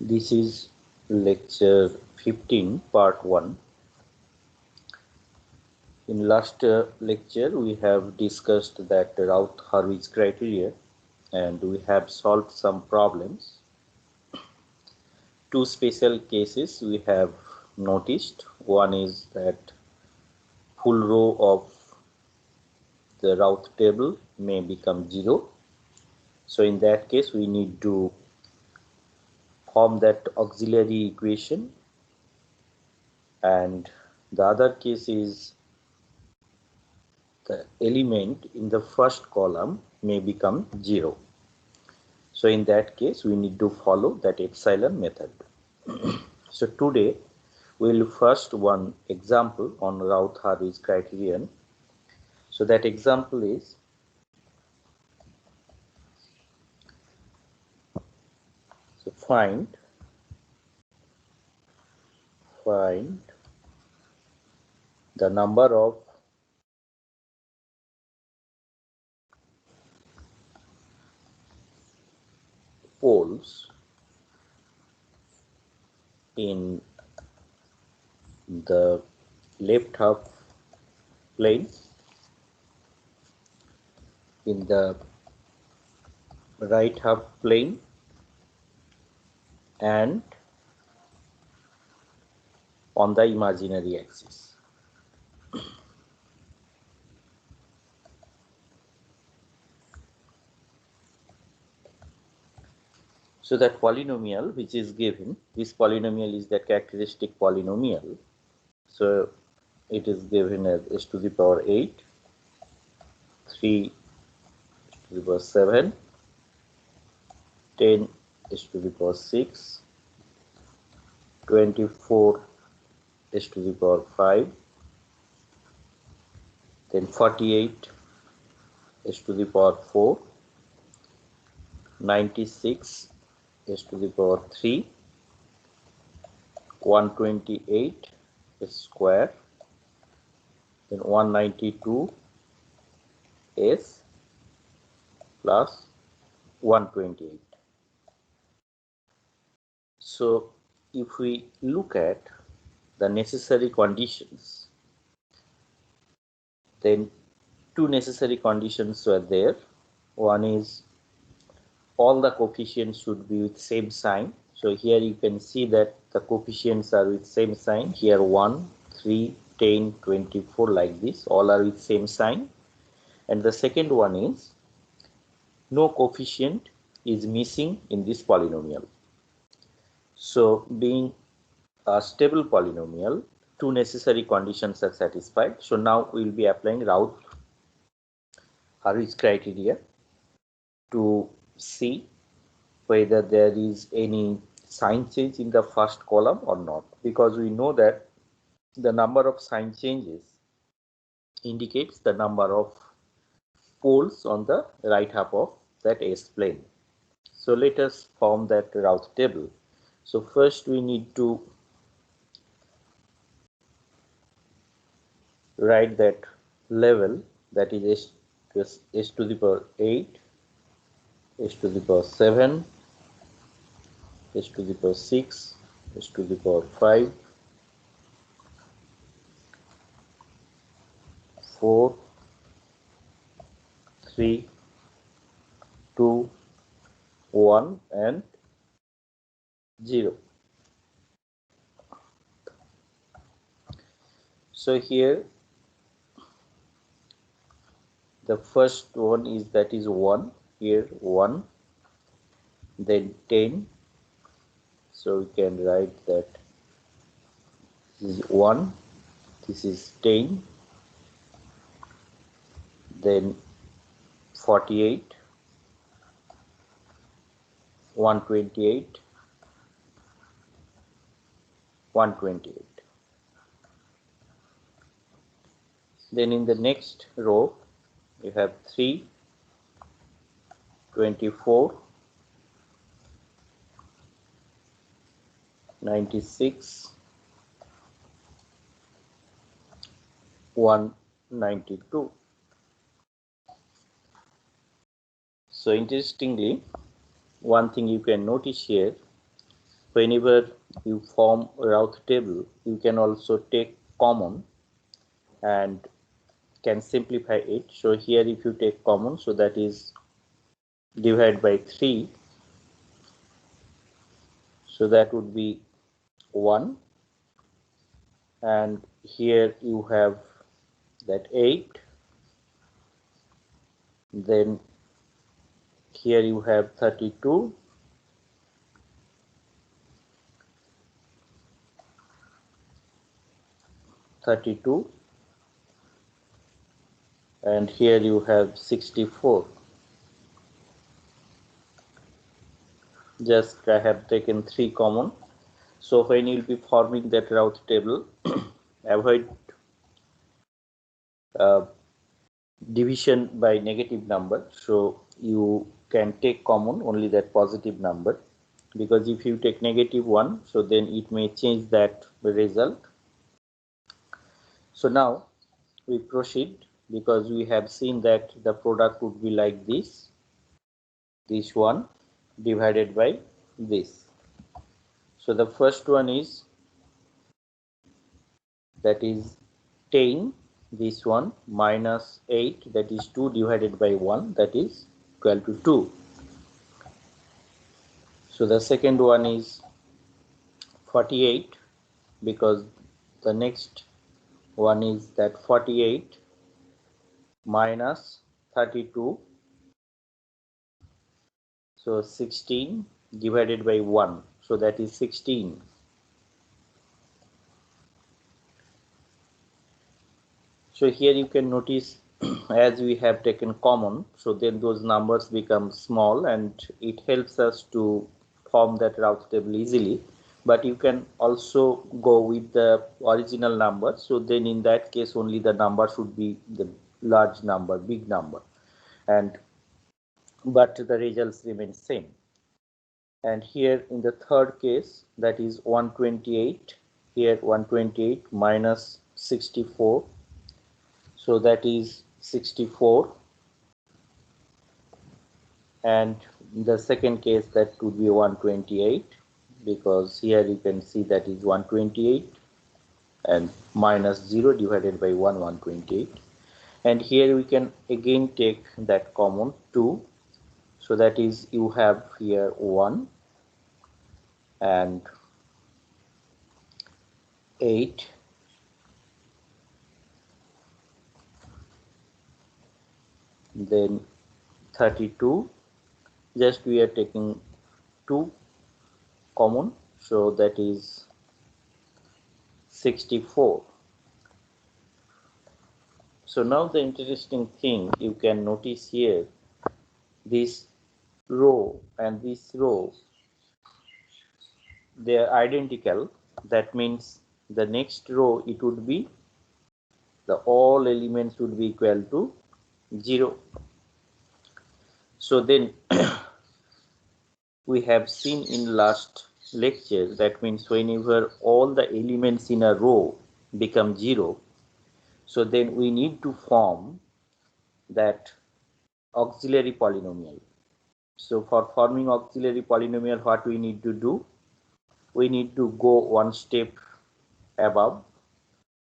This is lecture 15, part 1. In last lecture, we have discussed that Routh-Hurwitz criteria and we have solved some problems. Two special cases we have noticed. One is that full row of the Routh table may become 0. So in that case, we need to form that auxiliary equation, and the other case is the element in the first column may become 0. So in that case, we need to follow that epsilon method. So today, we will first one example on Routh-Hurwitz criterion. So that example is, so find the number of poles in the left half plane, in the right half plane, and on the imaginary axis. So that polynomial which is given, this polynomial is the characteristic polynomial. So it is given as s to the power 8, 3 to the power 7, 10 s to the power 6, 24 s to the power 5, then 48 s to the power 4, 96 s to the power 3, 128 square, then 192 s plus 128. So if we look at the necessary conditions, then two necessary conditions were there. One is all the coefficients should be with same sign. So here you can see that the coefficients are with same sign. Here 1, 3, 10, 24 like this, all are with same sign. And the second one is no coefficient is missing in this polynomial. So being a stable polynomial, two necessary conditions are satisfied. So now we will be applying Routh-Hurwitz criteria to see whether there is any sign change in the first column or not, because we know that the number of sign changes indicates the number of poles on the right half of that S plane. So let us form that Routh table. So first we need to write that level, that is s to the power 8, s to the power 7, s to the power 6, s to the power 5, 4, 3, 2, 1 and 0. So here the first one is, that is 1, here 1, then 10. So we can write that this is 1, this is 10, then 48, 128, 128. Then in the next row you have 3, 24, 96, 192. So interestingly, one thing you can notice here, whenever you form Routh table, you can also take common and can simplify it. So here if you take common, so that is divided by 3, so that would be 1, and here you have that 8, then here you have 32, and here you have 64. Just I have taken 3 common. So when you will be forming that Routh table, avoid division by negative number. So you can take common only that positive number, because if you take -1, so then it may change that result. So now we proceed, because we have seen that the product would be like this one divided by this. So the first one is, that is 10, this one minus 8, that is 2 divided by 1, that is equal to 2. So the second one is 48, because the next one is that 48 minus 32, so 16 divided by 1, so that is 16. So here you can notice as we have taken common, so then those numbers become small and it helps us to form that Routh table easily. But you can also go with the original number, so then in that case only the number should be the large number, big number, and but the results remain same. And here in the third case, that is 128, here 128 minus 64, so that is 64, and the second case that would be 128, because here you can see that is 128 and minus 0 divided by 1, 128, and here we can again take that common 2, so that is you have here 1 and 8, then 32, just we are taking 2 common, so that is 64. So now the interesting thing you can notice here, this row and this row, they are identical. That means the next row it would be the all elements would be equal to 0. So then we have seen in last lecture, that means whenever all the elements in a row become 0, so then we need to form that auxiliary polynomial. So for forming auxiliary polynomial, what we need to do? We need to go one step above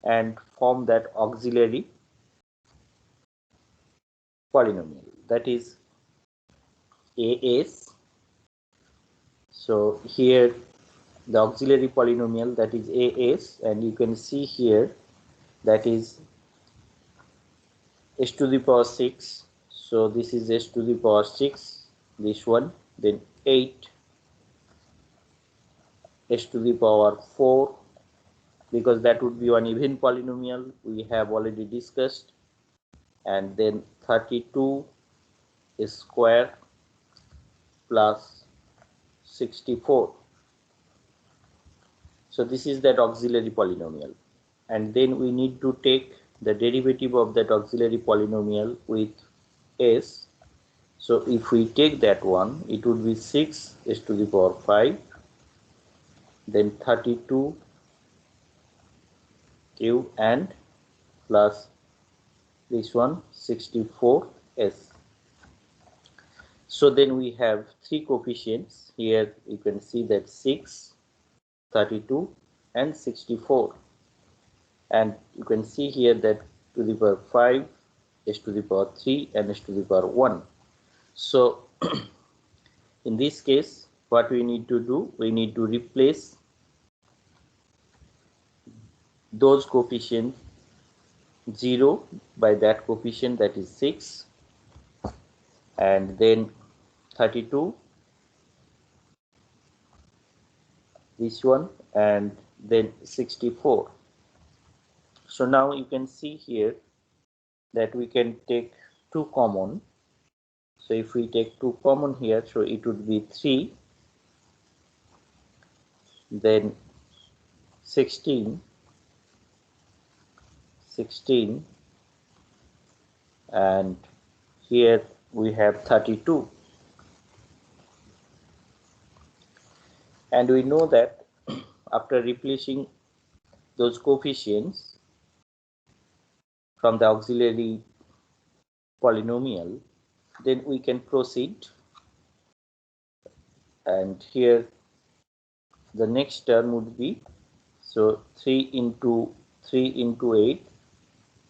and form that auxiliary polynomial, that is AS. So here the auxiliary polynomial, that is AS, and you can see here that is s to the power 6. So this is s to the power 6, this one, then 8 s to the power 4, because that would be one even polynomial we have already discussed, and then 32 square plus 64. So this is that auxiliary polynomial, and then we need to take the derivative of that auxiliary polynomial with s. So if we take that one, it would be 6 s to the power 5, then 32 cube and plus this one 64s. So then we have three coefficients. Here you can see that 6, 32 and 64, and you can see here that to the power 5, s to the power 3 and s to the power 1. So in this case, what we need to do, we need to replace those coefficients 0 by that coefficient, that is 6, and then 32, this one, and then 64. So now you can see here that we can take 2 common. So if we take 2 common here, so it would be 3, then 16, and here we have 32. And we know that after replacing those coefficients from the auxiliary polynomial, then we can proceed, and here the next term would be, so 3 into 8,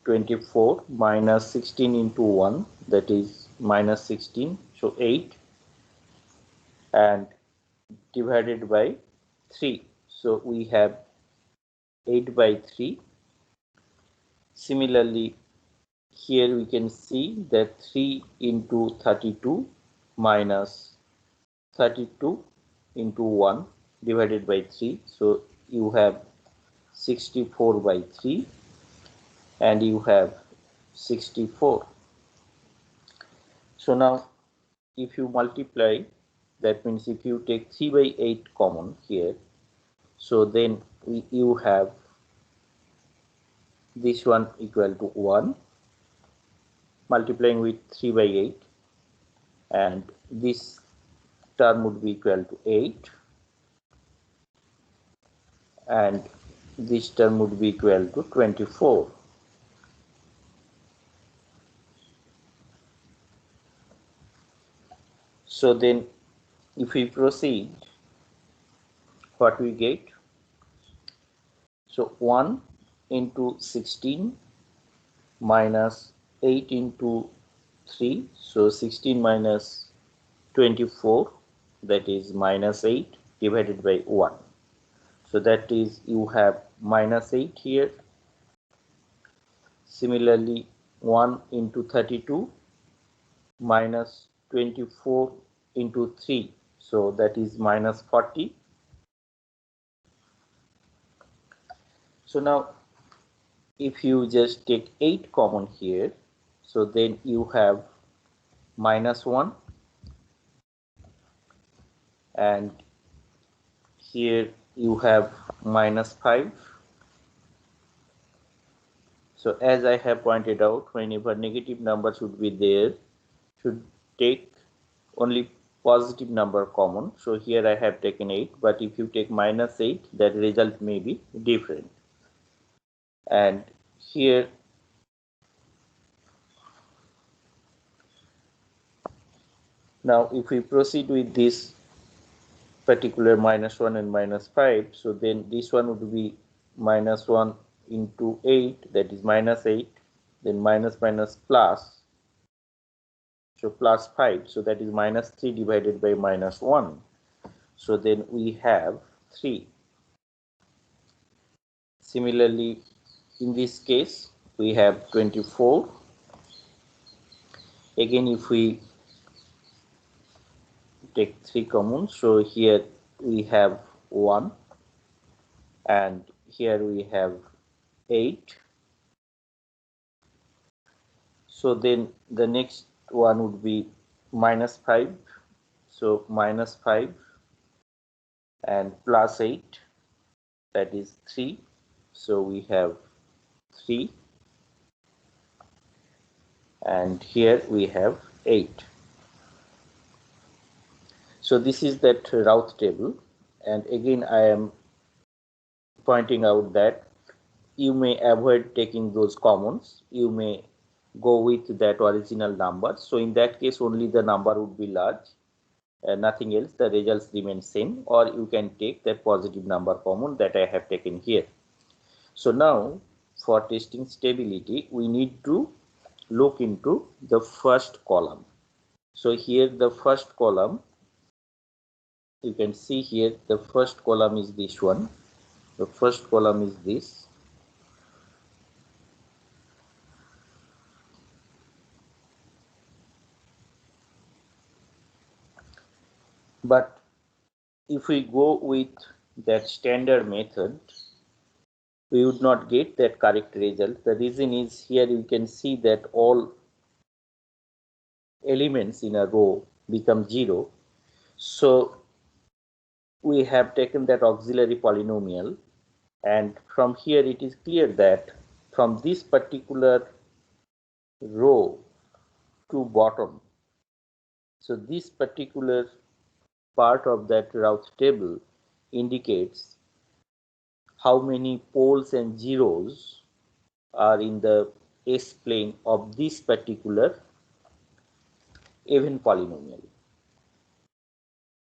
24, minus 16 into 1, that is minus 16, so 8, and divided by 3, so we have 8 by 3. Similarly, here we can see that 3 into 32 minus 32 into 1 divided by 3, so you have 64 by 3, and you have 64. So now if you multiply, that means if you take 3 by 8 common here, so then you have this one equal to 1 multiplying with 3 by 8, and this term would be equal to 8, and this term would be equal to 24. So then if we proceed, what we get, so 1 into 16 minus 8 into 3, so 16 minus 24, that is minus 8 divided by 1, so that is you have minus 8 here. Similarly, 1 into 32 minus 24 into 3, so that is minus 40. So now if you just take 8 common here, so then you have minus 1, and here you have minus 5. So as I have pointed out, whenever negative number should be there, should take only positive number common. So here I have taken 8, but if you take minus 8, that result may be different. And here now if we proceed with this particular minus 1 and minus 5, so then this one would be minus 1 into 8, that is minus 8, then minus minus plus, so plus 5, so that is minus 3 divided by minus 1, so then we have 3. Similarly, in this case we have 24. Again, if we take 3 common, so here we have 1, and here we have 8. So then the next one would be minus 5, so minus 5 and plus 8, that is 3, so we have 3, and here we have 8. So this is that Routh table, and again I am pointing out that you may avoid taking those commons. You may go with that original number. So in that case only the number would be large, nothing else, the results remain same, or you can take that positive number common that I have taken here. So now for testing stability we need to look into the first column. So here the first column, you can see here the first column is this one, the first column is this. But if we go with that standard method, we would not get that correct result. The reason is here you can see that all elements in a row become 0. So we have taken that auxiliary polynomial, and from here it is clear that from this particular row to bottom, so this particular part of that route table indicates how many poles and zeros are in the S plane of this particular even polynomial.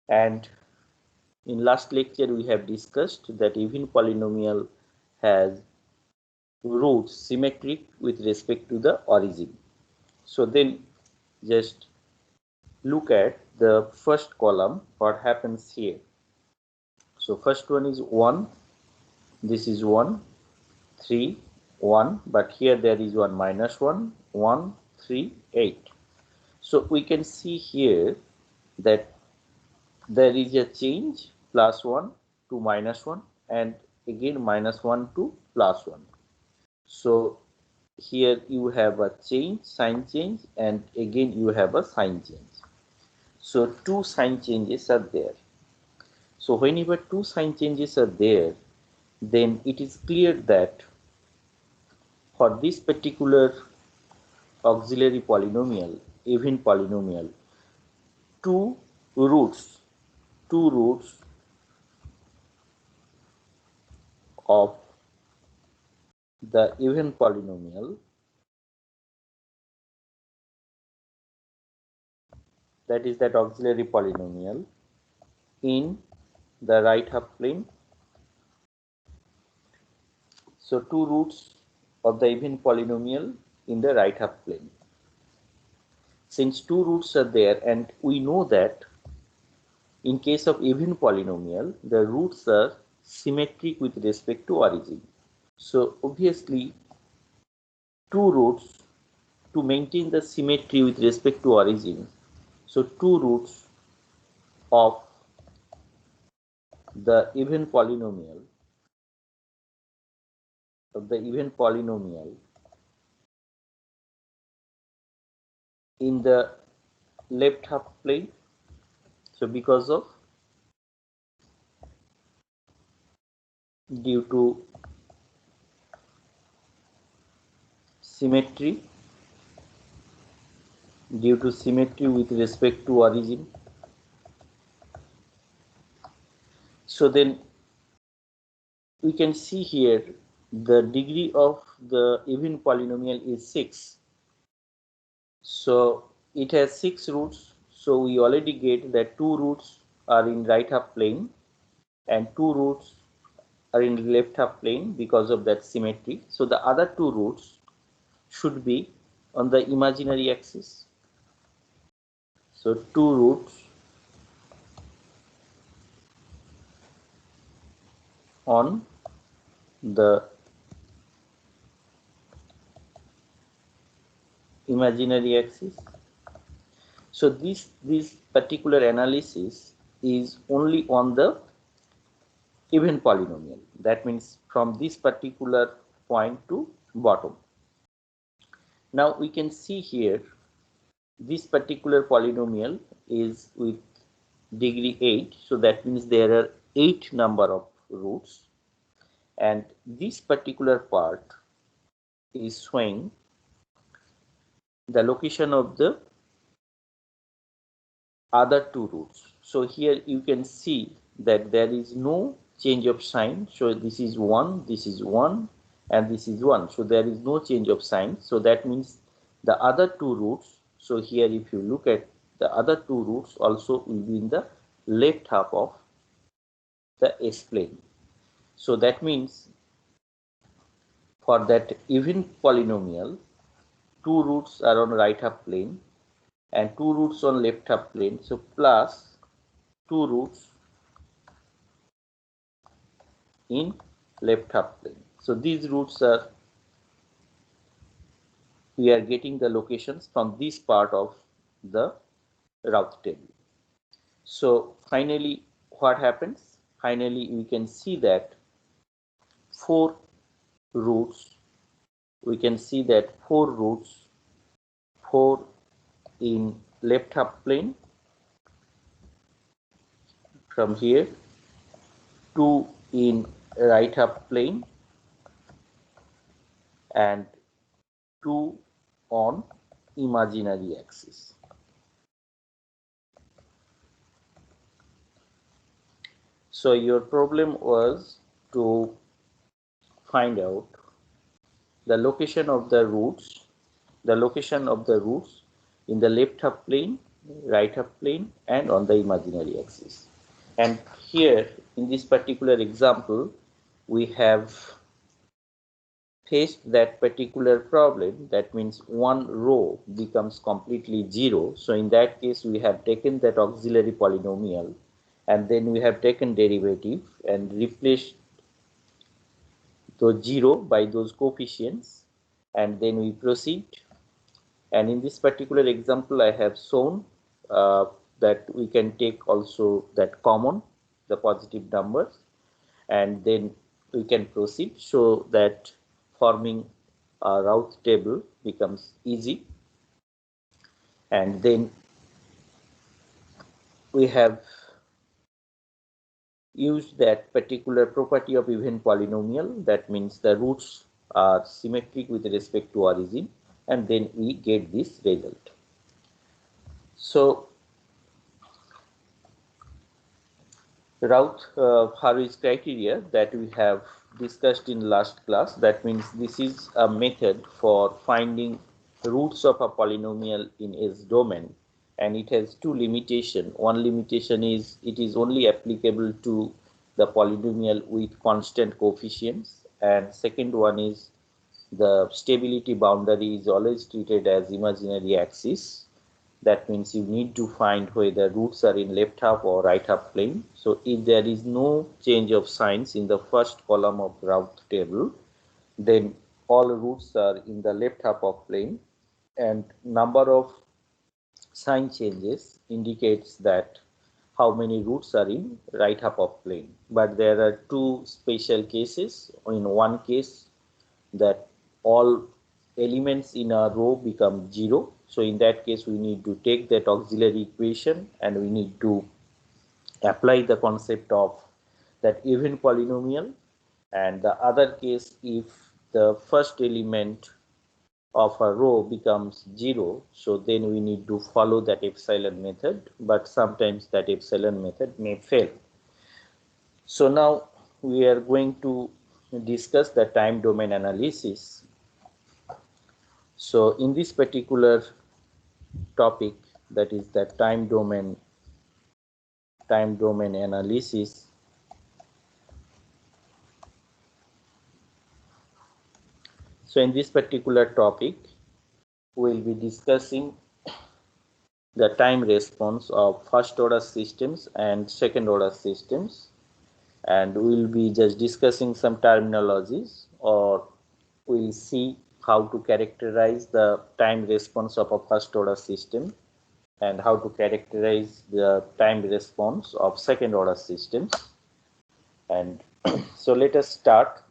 And in last lecture we have discussed that even polynomial has roots symmetric with respect to the origin. So then just look at the first column, what happens here. So first one is 1, this is 1, 3, 1, but here there is one minus 1, 1, 3, 8. So we can see here that there is a change, plus 1 to minus 1, and again minus 1 to plus 1. So here you have a change, sign change, and again you have a sign change. So two sign changes are there. So whenever two sign changes are there, then it is clear that for this particular auxiliary polynomial, even polynomial, two roots of the even polynomial, that is that auxiliary polynomial, in the right half plane. So two roots of the even polynomial in the right half plane. Since two roots are there, and we know that in case of even polynomial the roots are symmetric with respect to origin. So obviously two roots, to maintain the symmetry with respect to origin, so two roots of the even polynomial in the left half plane. So because of due to symmetry with respect to origin, so then we can see here the degree of the even polynomial is 6. So it has 6 roots. So we already get that 2 roots are in right half plane and 2 roots are in left half plane because of that symmetry. So the other 2 roots should be on the imaginary axis. So 2 roots on the imaginary axis. So this particular analysis is only on the even polynomial. That means from this particular point to bottom. Now we can see here this particular polynomial is with degree 8. So that means there are 8 number of roots, and this particular part is showing the location of the other 2 roots. So here you can see that there is no change of sign. So this is 1, this is 1, and this is 1. So there is no change of sign. So that means the other two roots, so here if you look at the other two roots also will be in the left half of the S plane. So that means for that even polynomial, two roots are on right half plane and two roots on left half plane, so plus two roots in left half plane. So these roots are, we are getting the locations from this part of the route table. So finally what happens? Finally we can see that four roots, we can see that four roots, four in left half plane from here, two in right half plane and two on imaginary axis. So your problem was to find out the location of the roots, in the left half plane, right half plane and on the imaginary axis. And here in this particular example we have faced that particular problem. That means one row becomes completely zero. So in that case we have taken that auxiliary polynomial and then we have taken derivative and replaced the zero by those coefficients and then we proceed. And in this particular example I have shown that we can take also that common, the positive numbers, and then we can proceed, so that forming a route table becomes easy. And then we have used that particular property of even polynomial, that means the roots are symmetric with respect to origin, and then we get this result. So route Harvey's criteria that we have discussed in last class, that means this is a method for finding roots of a polynomial in S domain, and it has two limitations. One limitation is it is only applicable to the polynomial with constant coefficients, and second one is the stability boundary is always treated as imaginary axis. That means you need to find whether roots are in left half or right half plane. So if there is no change of signs in the first column of route table, then all roots are in the left half of plane, and number of sign changes indicates that how many roots are in right half of plane. But there are two special cases. In one case, that all elements in a row become zero. So in that case we need to take that auxiliary equation and we need to apply the concept of that even polynomial. And the other case, if the first element of a row becomes zero, so then we need to follow that epsilon method, but sometimes that epsilon method may fail. So now we are going to discuss the time domain analysis. So in this particular topic, that is the time domain analysis, so in this particular topic we will be discussing the time response of first order systems and second order systems, and we will be just discussing some terminologies, or we will see how to characterize the time response of a first order system and how to characterize the time response of second order systems. And so let us start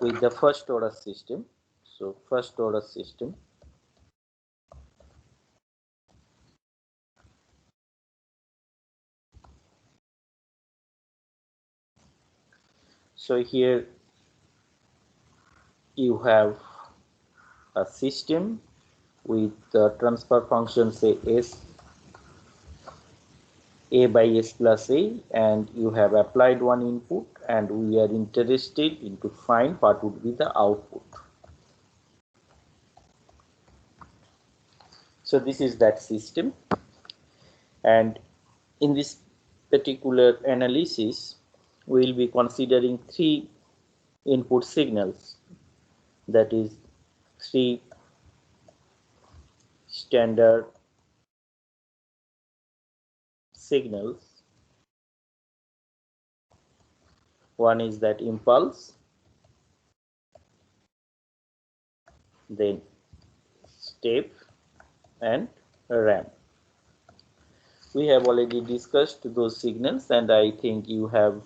with the first order system. So first order system. So here you have a system with the transfer function, say s, a by s plus a, and you have applied one input, and we are interested in to find what would be the output. So this is that system, and in this particular analysis we will be considering three input signals, that is three standard signals. One is that impulse, then step and ramp. We have already discussed those signals, and I think you have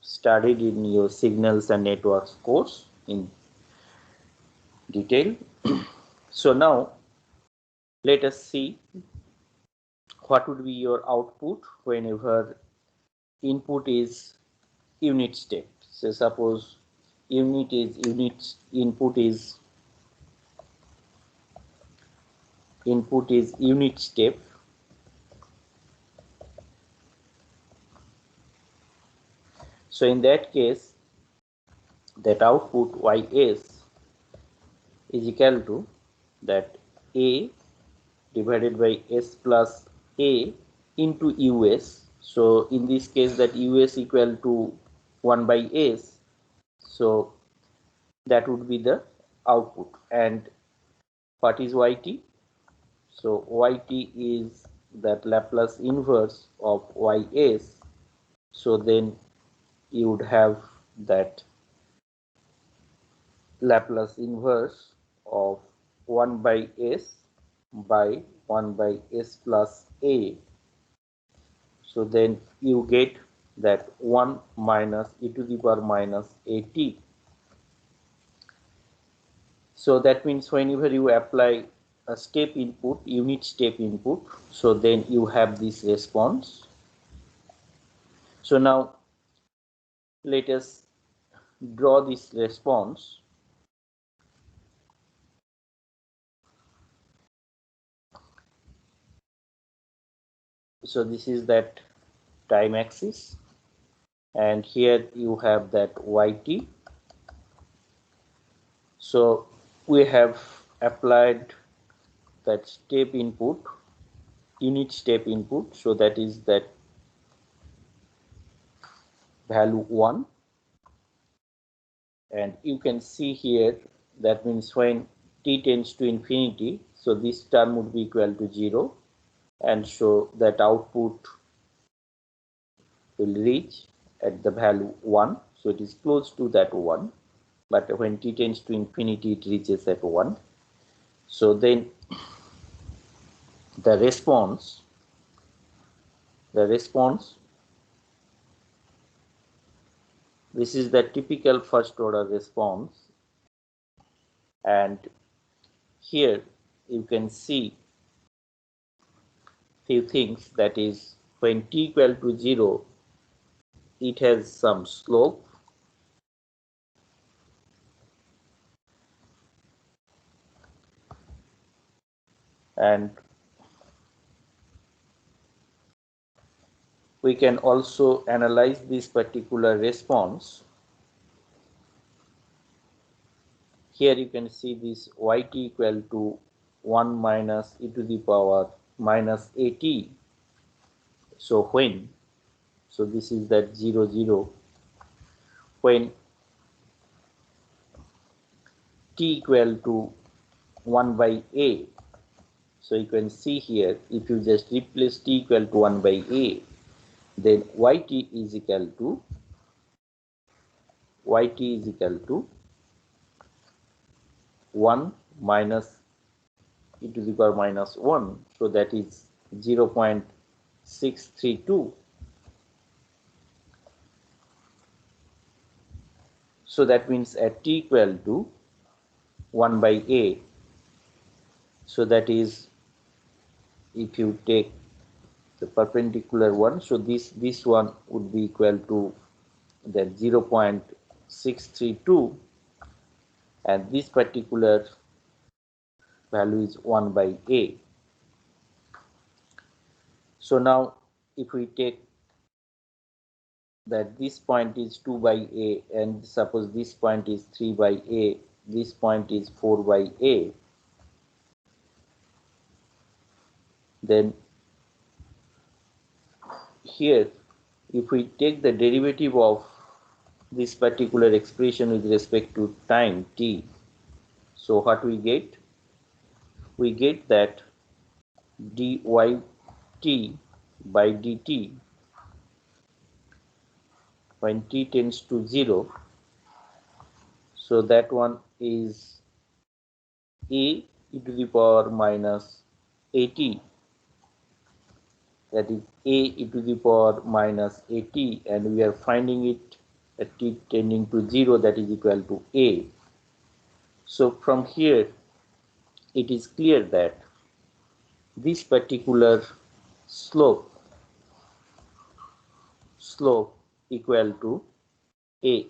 studied in your signals and networks course in detail. So now let us see what would be your output whenever input is unit step. So suppose input is unit step. So in that case, that output ys is equal to that a divided by s plus a into us. So in this case, that us equal to 1 by s. So that would be the output. And what is yt? So yt is that Laplace inverse of ys. So then you would have that Laplace inverse of 1 by s by 1 by s plus a. So then you get that 1 minus e to the power minus at. So that means whenever you apply a step input, unit step input, so then you have this response. So now let us draw this response. So this is that time axis, and here you have that yt. So we have applied that step input, unit step input, so that is that value 1, and you can see here that means when t tends to infinity, so this term would be equal to 0, and so that output will reach at the value 1. So it is close to that 1, but when t tends to infinity it reaches at 1. So then the response this is the typical first order response, and here you can see few things, that is when t equal to 0 it has some slope, and we can also analyze this particular response. Here you can see this yt equal to 1 minus e to the power minus at. So when, so this is that 0 0, when t equal to 1 by a. So you can see here, if you just replace t equal to 1 by a, then yt is equal to 1 minus e to the power minus 1. So that is 0.632. So that means at t equal to 1 by a, so that is, if you take the perpendicular one, so this one would be equal to that 0.632, and this particular value is 1 by a. So now if we take that this point is 2 by a, and suppose this point is 3 by a, this point is 4 by a, then here if we take the derivative of this particular expression with respect to time t, so what we get? We get that dyt by dt when t tends to 0, so that one is a e to the power minus at, that is a e to the power minus at, and we are finding it at t tending to 0, that is equal to a. So from here it is clear that this particular slope equal to a.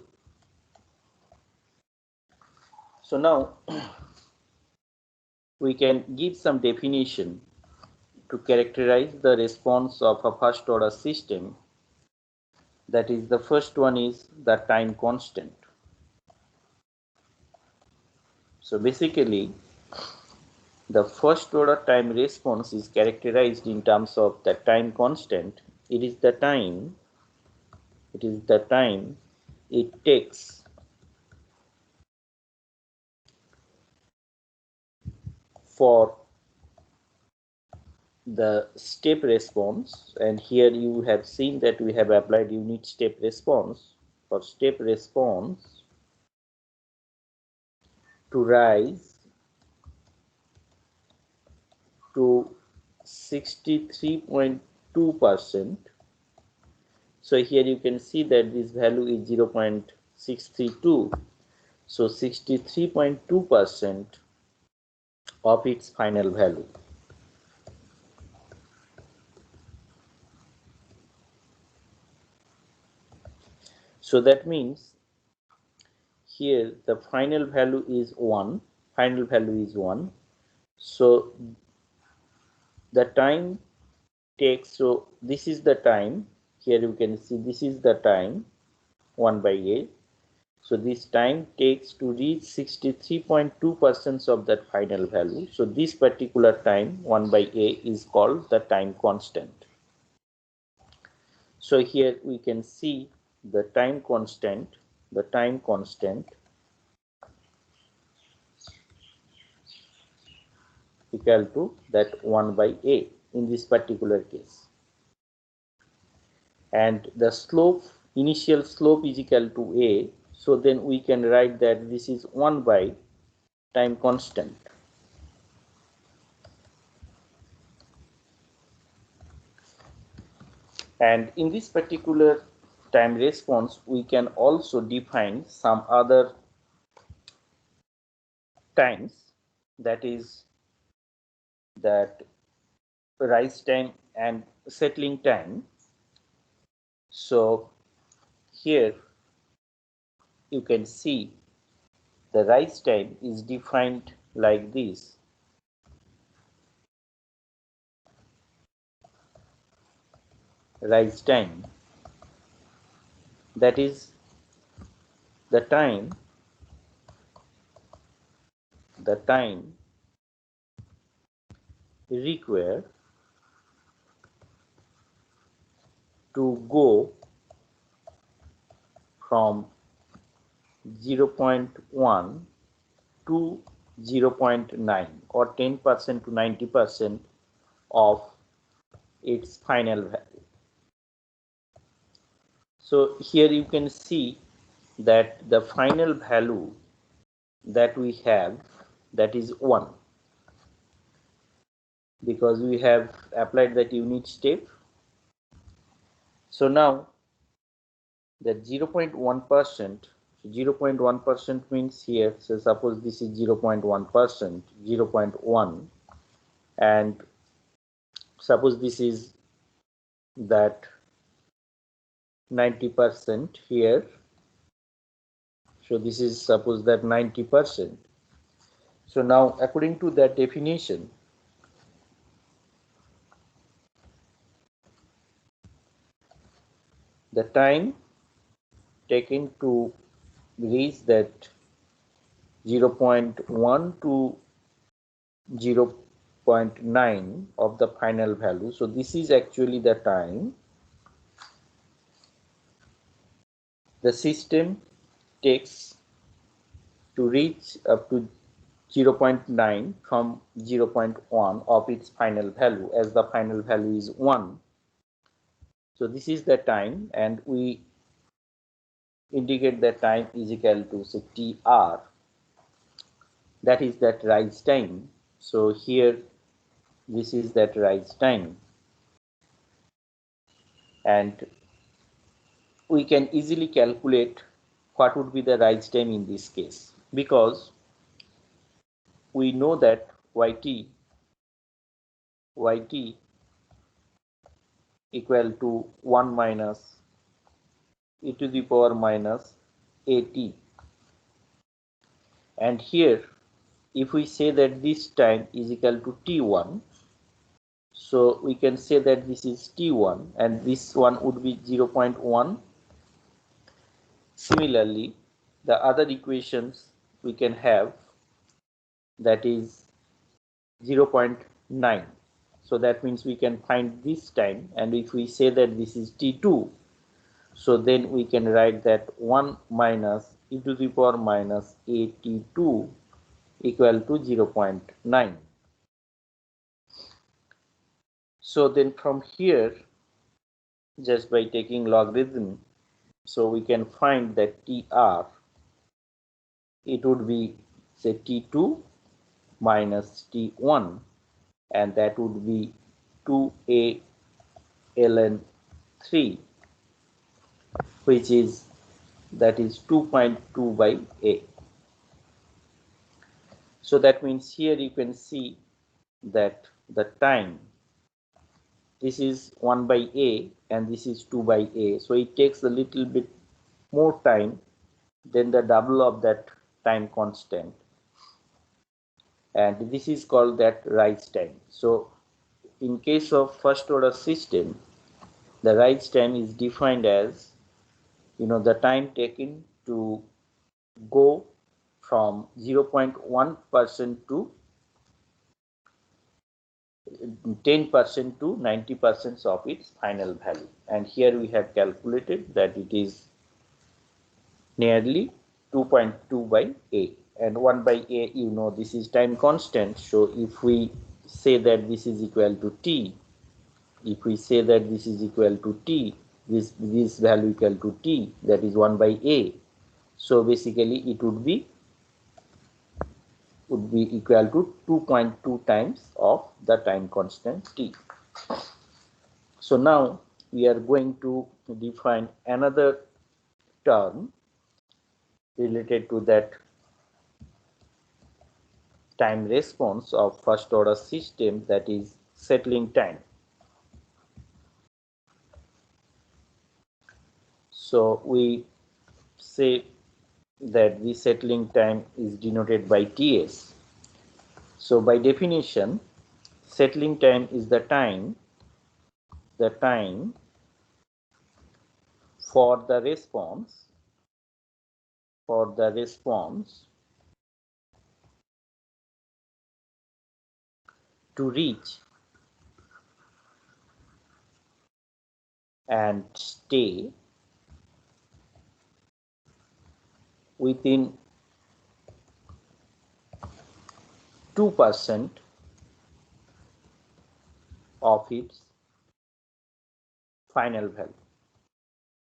So now we can give some definition to characterize the response of a first order system. That is, the first one is the time constant. So basically the first order time response is characterized in terms of the time constant. It is the time it takes for the step response, and here you have seen that we have applied unit step response, for step response to rise to 63.2%. So here you can see that this value is 0.632, so 63.2% of its final value. So that means here the final value is 1, so the time takes, so this is the time, here you can see this is the time 1 by a, so this time takes to reach 63.2% of that final value. So this particular time 1 by a is called the time constant. So here we can see the time constant equal to that 1 by a in this particular case, and the slope, initial slope, is equal to a, so then we can write that this is 1 by time constant. And in this particular time response we can also define some other times, that is that rise time and settling time. So here you can see the rise time is defined like this. Rise time, that is the time required to go from 0.1 to 0.9 or 10% to 90% of its final value. So here you can see that the final value that we have, that is 1, because we have applied that unit step. So now that 0.1%, 0.1% means here, so suppose this is 0.1%, 0.1, and suppose this is that 90% here, so this is suppose that 90%. So now according to that definition, the time taken to reach that 0.1 to 0.9 of the final value. So this is actually the time the system takes to reach up to 0.9 from 0.1 of its final value, as the final value is 1. So this is the time, and we indicate that time is equal to, say, TR. That is that rise time. So here this is that rise time, and we can easily calculate what would be the rise time in this case, because we know that yt equal to 1 minus e to the power minus at, and here if we say that this time is equal to t1, so we can say that this is t1 and this one would be 0.1. Similarly, the other equations we can have, that is 0.9. So that means we can find this time, and if we say that this is t2, so then we can write that 1 minus e to the power minus at2 equal to 0.9. So then from here, just by taking logarithm, so we can find that TR, it would be, say, T2 minus T1, and that would be 2A ln 3, which is, that is 2.2 by A. So that means here you can see that the time, this is 1 by A and this is 2 by A, so it takes a little bit more time than the double of that time constant, and this is called that rise time. So in case of first order system, the rise time is defined as, the time taken to go from 0.1% to 10% to 90% of its final value, and here we have calculated that it is nearly 2.2 by A, and 1 by A, this is time constant. So if we say that this is equal to T, if we say that this is equal to T, this value equal to T, that is 1 by A, so basically it would be equal to 2.2 times of the time constant T. So now we are going to define another term related to that time response of first order system, that is settling time. So we say that the settling time is denoted by Ts. So by definition, settling time is the time for the response to reach and stay within 2% of its final value.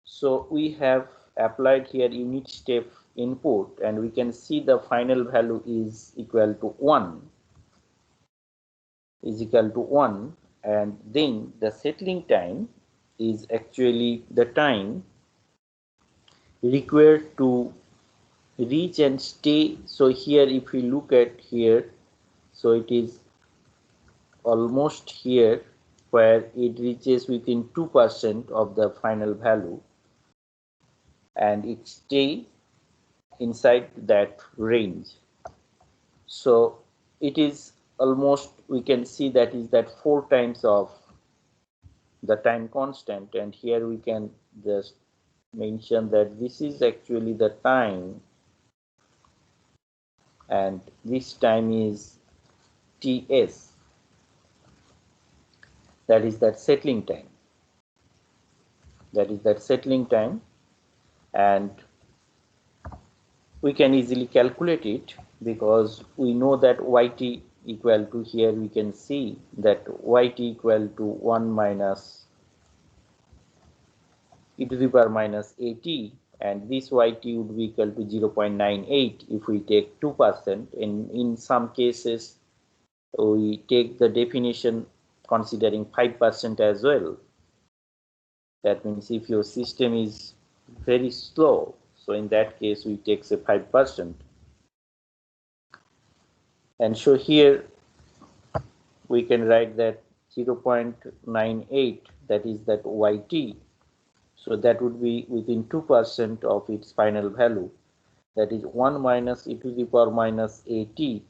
So we have applied here unit step input, and we can see the final value is equal to 1, and then the settling time is actually the time required to reach and stay. So here if we look at here, so it is almost here where it reaches within 2% of the final value, and it stays inside that range. So it is almost, we can see that is that 4 times of the time constant, and here we can just mention that this is actually the time, and this time is Ts. that is that settling time. That is that settling time, and we can easily calculate it because we know that yt equal to, here we can see that yt equal to 1 minus e to the power minus at, and this yt would be equal to 0.98 if we take 2%. In some cases we take the definition considering 5% as well. That means if your system is very slow, so in that case we take say 5%. And so here we can write that 0.98, that is that yt. So that would be within 2% of its final value, that is 1 minus e to the power minus at.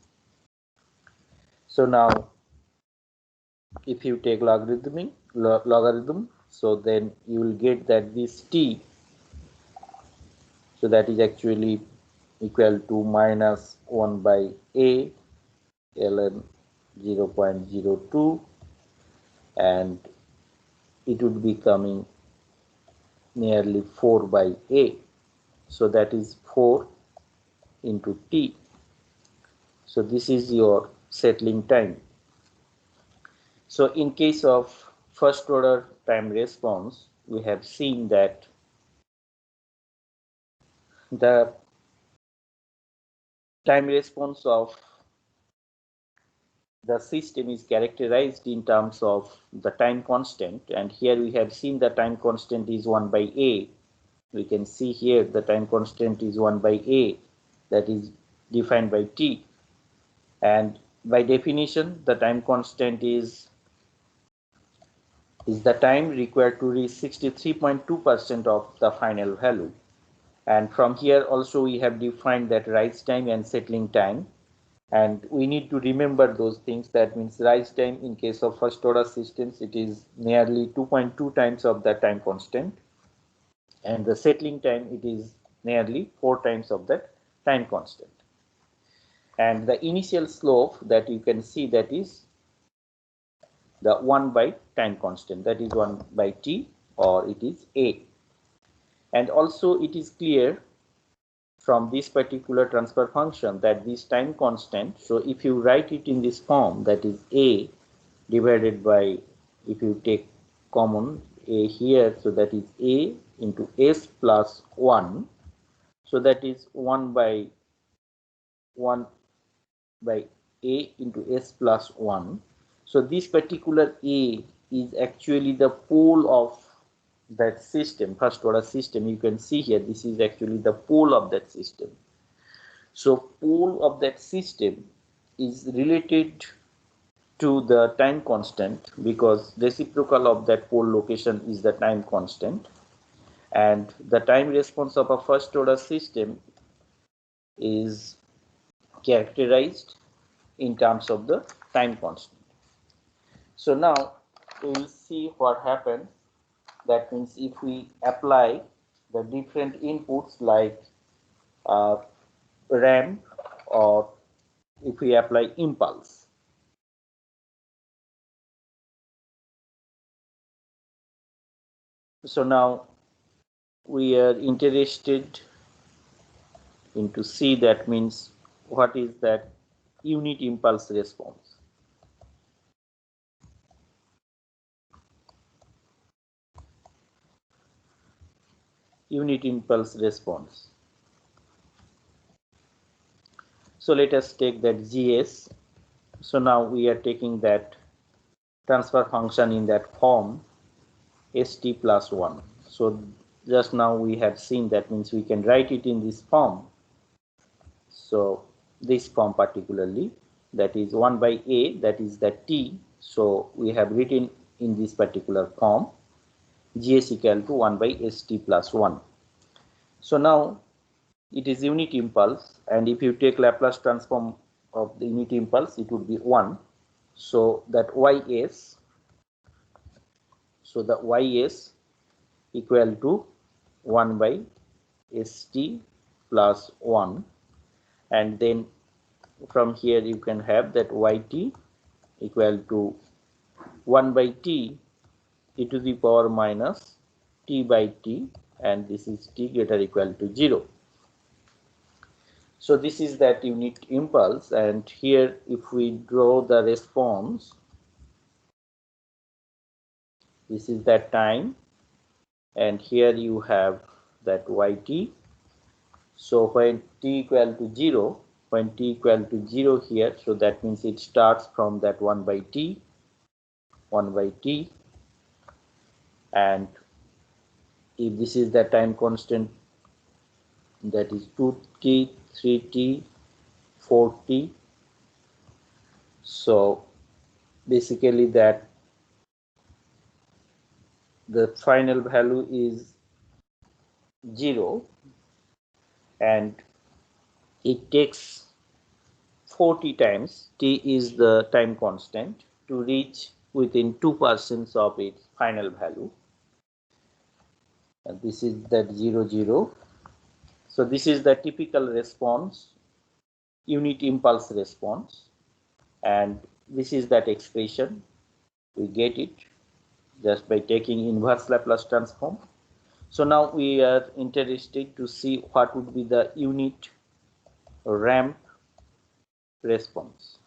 So now if you take logarithm, so then you will get that this t, so that is actually equal to minus 1 by a ln 0.02, and it would be coming nearly 4 by a, so that is 4 into t. So this is your settling time. So in case of first order time response, we have seen that the time response of the system is characterized in terms of the time constant, and here we have seen the time constant is 1 by a. We can see here the time constant is 1 by a, that is defined by t, and by definition the time constant is the time required to reach 63.2% of the final value. And from here also we have defined that rise time and settling time, and we need to remember those things. That means rise time in case of first order systems, it is nearly 2.2 times of that time constant, and the settling time, it is nearly 4 times of that time constant. And the initial slope that you can see, that is the 1 by time constant, that is 1 by t, or it is a. And also it is clear from this particular transfer function that this time constant, so if you write it in this form, that is a divided by, if you take common a here, so that is a into s plus 1, so that is 1 by a into s plus 1. So this particular a is actually the pole of that system, first order system. You can see here, this is actually the pole of that system. So pole of that system is related to the time constant, because reciprocal of that pole location is the time constant, and the time response of a first order system is characterized in terms of the time constant. So now we will see what happens. That means if we apply the different inputs like ramp, or if we apply impulse. So now we are interested in to see, that means what is that unit impulse response. Unit impulse response. So let us take that GS. So now we are taking that transfer function in that form st plus 1. So just now we have seen, that means we can write it in this form. So this form particularly, that is 1 by a, that is the t. So we have written in this particular form gs equal to 1 by st plus 1. So now it is unit impulse, and if you take Laplace transform of the unit impulse, it would be 1. So that ys, so the ys equal to 1 by st plus 1, and then from here you can have that yt equal to 1 by t e to the power minus t by t, and this is t greater equal to 0. So this is that unit impulse, and here if we draw the response, this is that time, and here you have that yt. So when t equal to 0, here, so that means it starts from that 1 by t, and if this is the time constant, that is 2t, 3t, 4t. So basically that the final value is 0, and it takes 40 times, t is the time constant, to reach within 2% of its final value. And this is that 0, 0. So this is the typical response, unit impulse response, and this is that expression. We get it just by taking inverse Laplace transform. So now we are interested to see what would be the unit ramp response,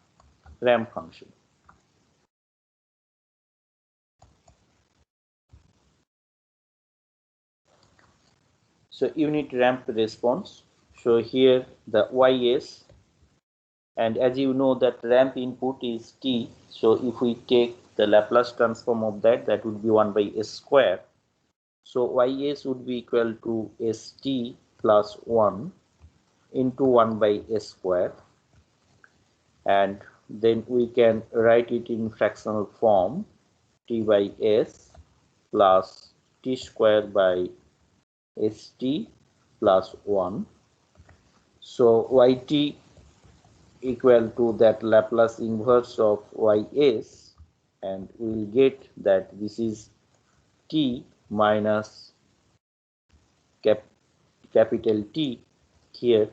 ramp function. So unit ramp response. So here the ys, and as you know that ramp input is t. So if we take the Laplace transform of that, that would be 1 by s square. So ys would be equal to st plus 1 into 1 by s square, and then we can write it in fractional form, t by s plus t square by st plus 1. So yt equal to that Laplace inverse of ys, and we will get that this is t minus capital T here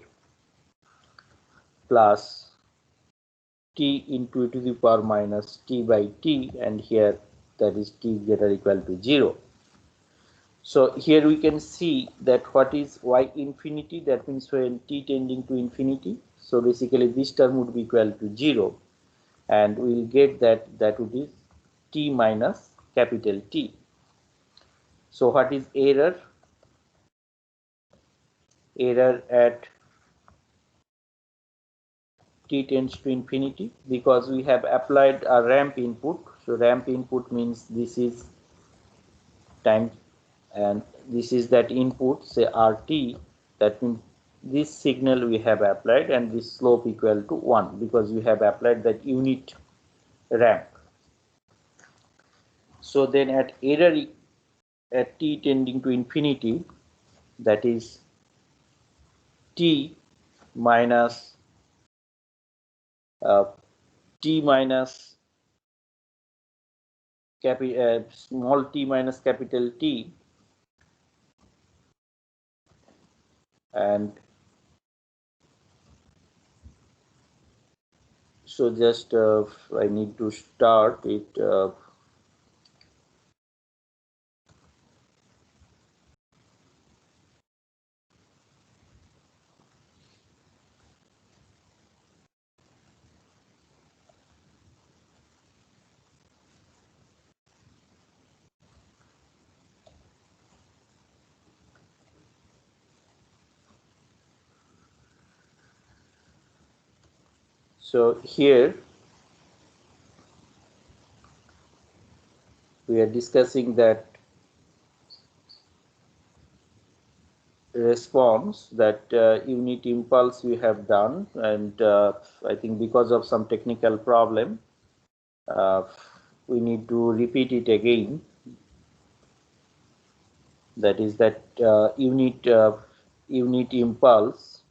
plus t into e to the power minus t by t, and here that is t greater equal to 0. So here we can see that what is y infinity, that means when t tending to infinity. So basically this term would be equal to 0, and we will get that would be t minus capital T. So what is error? Error at t tends to infinity, because we have applied a ramp input. So ramp input means this is time, and this is that input, say RT. That means this signal we have applied, and this slope equal to 1, because we have applied that unit ramp. So then at error at t tending to infinity, that is t minus uh, t minus small t minus capital T, and so just I need to start it. So here we are discussing that response, that unit impulse we have done, and I think because of some technical problem uh, we need to repeat it again. That is that unit impulse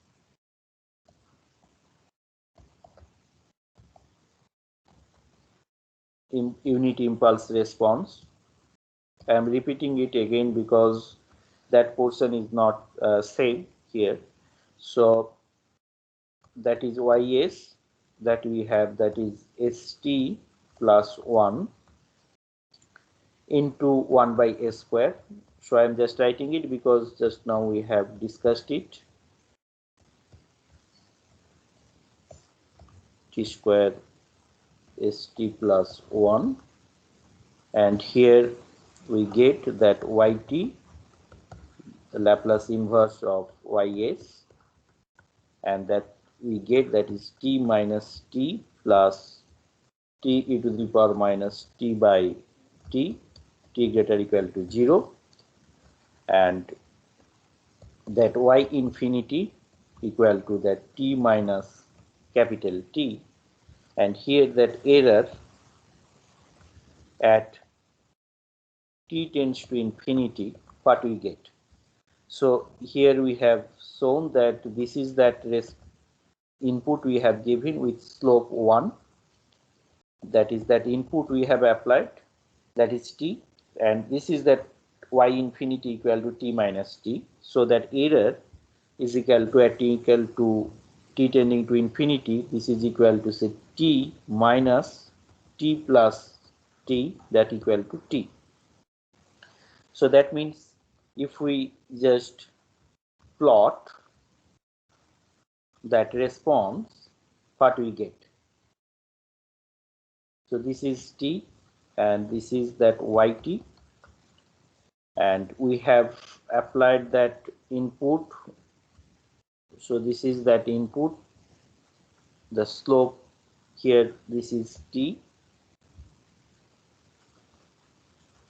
unit impulse response. I am repeating it again because that portion is not saved here. So that is ys that we have, that is st plus 1 into 1 by a square. So I am just writing it because just now we have discussed it. T square is t plus 1, and here we get that yt, the Laplace inverse of ys, and that we get that is t minus t plus t e to the power minus t by t, t greater or equal to 0, and that y infinity equal to that t minus capital T, and here that error at t tends to infinity, what we get. So here we have shown that this is that input we have given with slope 1, that is that input we have applied, that is t, and this is that y infinity equal to t minus t. So that error is equal to at t equal to t tending to infinity, this is equal to say t minus t plus t, that equal to t. So that means if we just plot that response, what we get. So this is t and this is that yt, and we have applied that input. So this is that input, the slope here, this is t.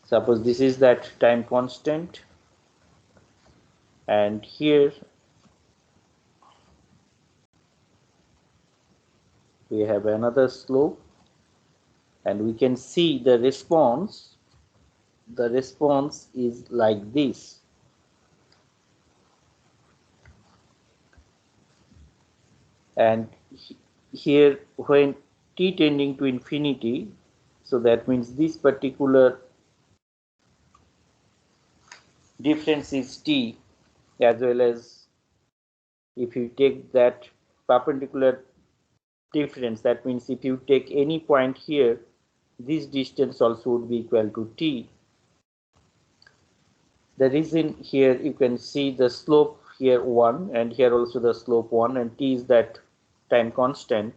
Suppose this is that time constant, and here we have another slope, and we can see the response. The response is like this. And here when t tending to infinity, so that means this particular difference is t, as well as if you take that perpendicular difference, that means if you take any point here, this distance also would be equal to t. The reason here you can see the slope here 1 and here also the slope 1, and t is that time constant,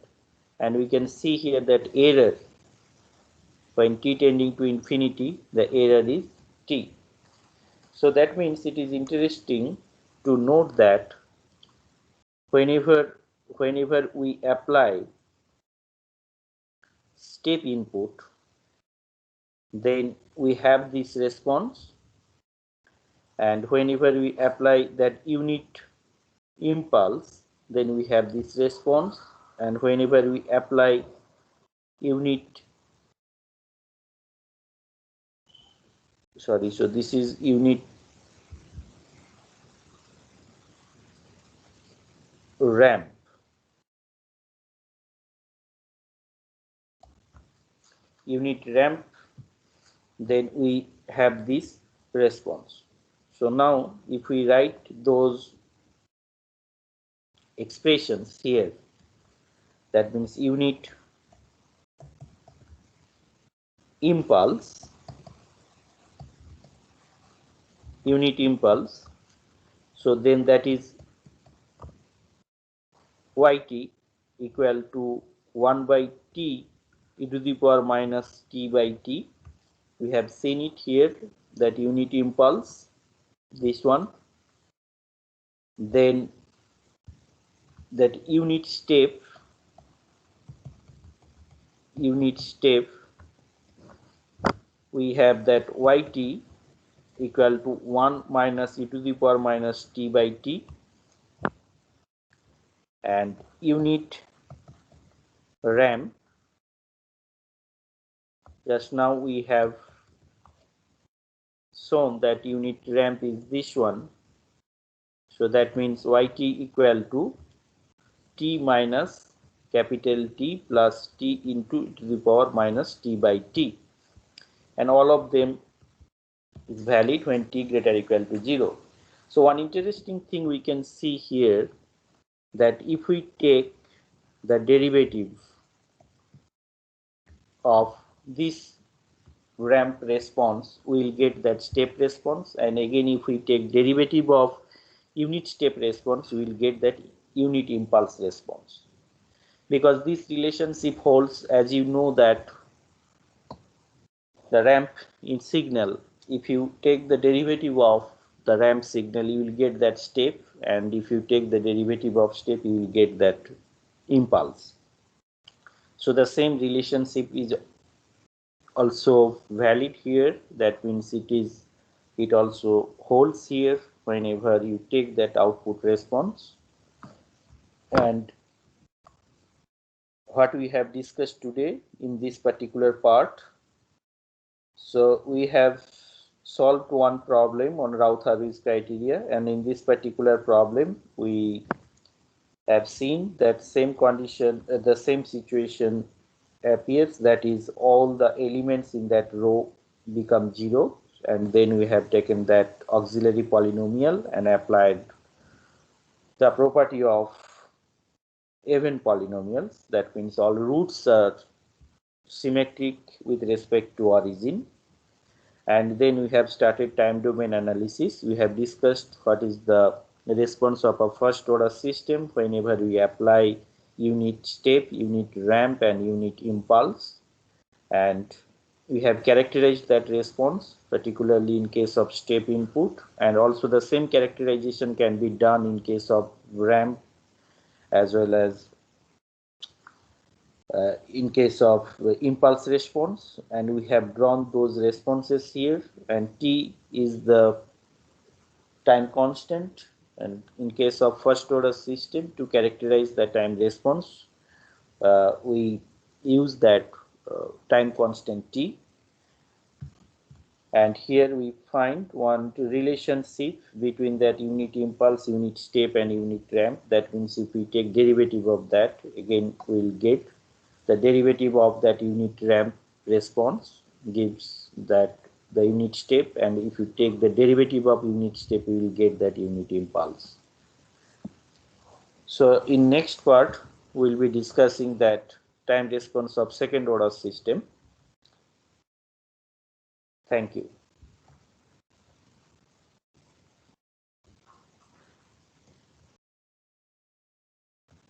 and we can see here that error when t tending to infinity, the error is t. So that means it is interesting to note that whenever we apply step input, then we have this response, and whenever we apply that unit impulse, then we have this response, and whenever we apply unit so this is unit ramp, then we have this response. So now if we write those expressions here, that means unit impulse, so then that is yt equal to 1 by t e to the power minus t by t. We have seen it here, that unit impulse, this one, then that unit step we have that yt equal to 1 minus e to the power minus t by t, and unit ramp, just now we have shown that unit ramp is this one, so that means yt equal to t minus capital T plus t into to the power minus t by t, and all of them is valid when t greater or equal to 0. So one interesting thing we can see here, that if we take the derivative of this ramp response, we will get that step response. And again, if we take derivative of unit step response, we will get that unit impulse response. Because this relationship holds, as you know, that the ramp in signal, if you take the derivative of the ramp signal, you will get that step, and if you take the derivative of step, you will get that impulse. So the same relationship is also valid here. That means it also holds here whenever you take that output response. And what we have discussed today in this particular part, so we have solved one problem on Routh-Harris criteria, and in this particular problem we have seen that same condition, the same situation appears, that is all the elements in that row become 0, and then we have taken that auxiliary polynomial and applied the property of even polynomials. That means all roots are symmetric with respect to origin. And then we have started time domain analysis. We have discussed what is the response of a first order system whenever we apply unit step, unit ramp, and unit impulse. And we have characterized that response, particularly in case of step input, and also the same characterization can be done in case of ramp as well as in case of impulse response. And we have drawn those responses here, and T is the time constant, and in case of first order system, to characterize the time response, we use that time constant T. And here we find one relationship between that unit impulse, unit step, and unit ramp. That means if we take derivative of that, again we will get the derivative of that unit ramp response gives that the unit step, and if you take the derivative of unit step, you will get that unit impulse. So in next part, we will be discussing that time response of second order system. Thank you.